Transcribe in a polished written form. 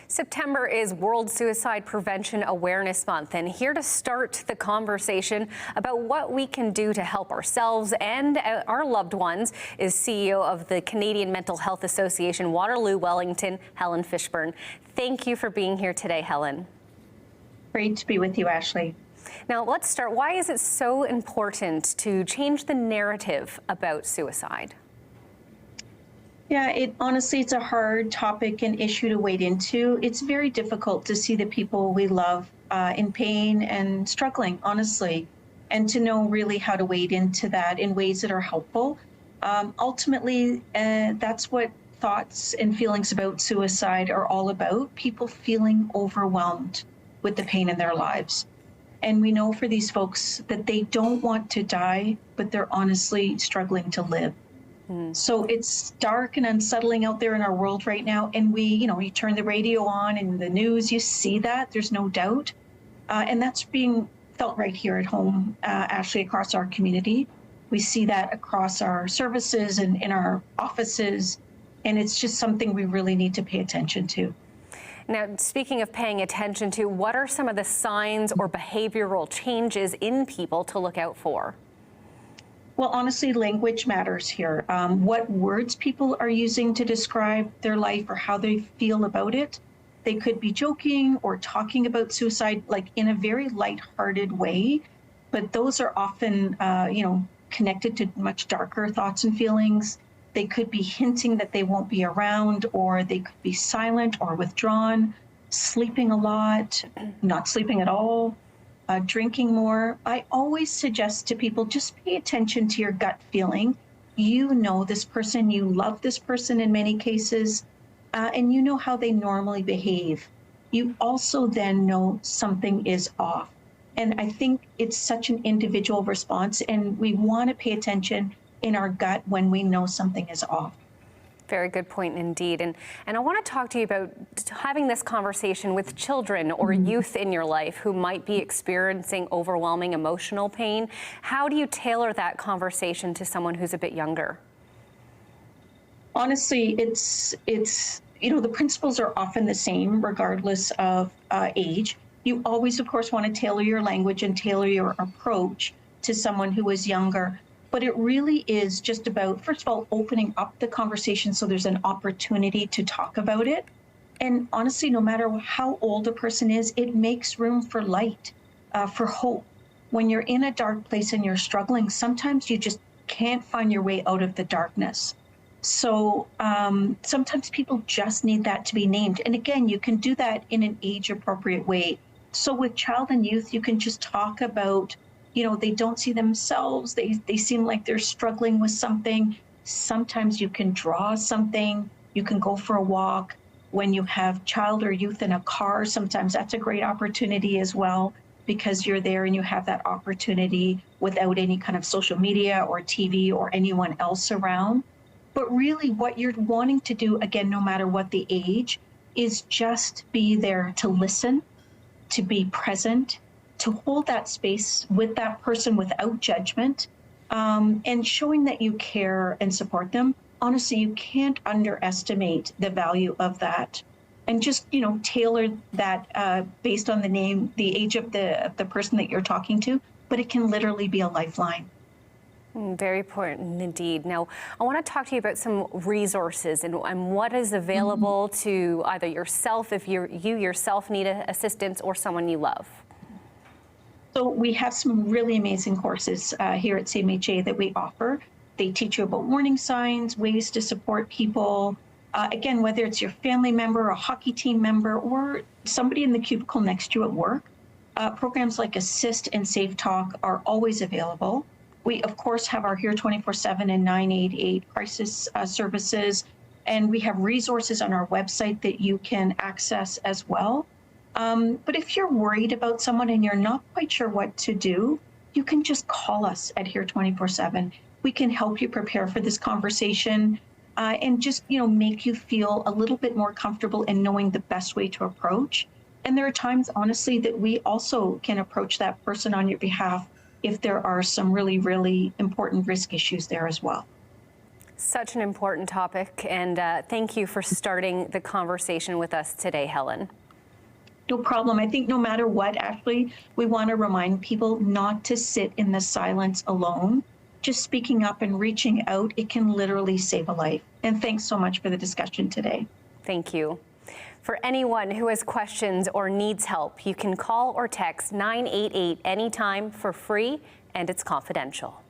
September is World Suicide Prevention Awareness Month, and here to start the conversation about what we can do to help ourselves and our loved ones is CEO of the Canadian Mental Health Association Waterloo Wellington, Helen Fishburn. Thank you for being here today, Helen. Great to be with you, Ashley. Now, let's start. Why is it so important to change the narrative about suicide? Yeah, honestly, it's a hard topic and issue to wade into. It's very difficult to see the people we love in pain and struggling, honestly, and to know really how to wade into that in ways that are helpful. Ultimately, that's what thoughts and feelings about suicide are all about, people feeling overwhelmed with the pain in their lives. And we know for these folks that they don't want to die, but they're honestly struggling to live. So it's dark and unsettling out there in our world right now. And you turn the radio on and the news, you see that, there's no doubt. And that's being felt right here at home, Ashley, across our community. We see that across our services and in our offices. And it's just something we really need to pay attention to. Now, speaking of paying attention to, what are some of the signs or behavioral changes in people to look out for? Well, honestly, language matters here. What words people are using to describe their life or how they feel about it. They could be joking or talking about suicide like in a very lighthearted way, but those are often, connected to much darker thoughts and feelings. They could be hinting that they won't be around, or they could be silent or withdrawn, sleeping a lot, not sleeping at all. Drinking more. I always suggest to people, just pay attention to your gut feeling. You know this person, you love this person in many cases, and you know how they normally behave. You also then know something is off. And I think it's such an individual response, and we want to pay attention in our gut when we know something is off. Very good point indeed. And I want to talk to you about having this conversation with children or youth in your life who might be experiencing overwhelming emotional pain. How do you tailor that conversation to someone who's a bit younger? Honestly, it's the principles are often the same regardless of age. You always, of course, want to tailor your language and tailor your approach to someone who is younger. But it really is just about, first of all, opening up the conversation so there's an opportunity to talk about it. And honestly, no matter how old a person is, it makes room for light, for hope. When you're in a dark place and you're struggling, sometimes you just can't find your way out of the darkness. So sometimes people just need that to be named. And again, you can do that in an age-appropriate way. So with child and youth, you can just talk about they don't see themselves. They seem like they're struggling with something. Sometimes you can draw something. You can go for a walk. When you have child or youth in a car, sometimes that's a great opportunity as well, because you're there and you have that opportunity without any kind of social media or TV or anyone else around. But really what you're wanting to do, again, no matter what the age, is just be there to listen, to be present, to hold that space with that person without judgment, and showing that you care and support them. Honestly, you can't underestimate the value of that. And just, tailor that based on the age of the person that you're talking to, but it can literally be a lifeline. Very important indeed. Now, I want to talk to you about some resources and what is available to either yourself, if you yourself need assistance, or someone you love. So we have some really amazing courses here at CMHA that we offer. They teach you about warning signs, ways to support people. Again, whether it's your family member, a hockey team member, or somebody in the cubicle next to you at work, programs like Assist and Safe Talk are always available. We, of course, have our Here 24/7 and 988 crisis services, and we have resources on our website that you can access as well. But if you're worried about someone and you're not quite sure what to do, you can just call us at Here 24/7. We can help you prepare for this conversation and just, make you feel a little bit more comfortable in knowing the best way to approach. And there are times, honestly, that we also can approach that person on your behalf if there are some really, really important risk issues there as well. Such an important topic, and thank you for starting the conversation with us today, Helen. No problem. I think no matter what, Ashley, we want to remind people not to sit in the silence alone. Just speaking up and reaching out, it can literally save a life. And thanks so much for the discussion today. Thank you. For anyone who has questions or needs help, you can call or text 988 anytime for free, and it's confidential.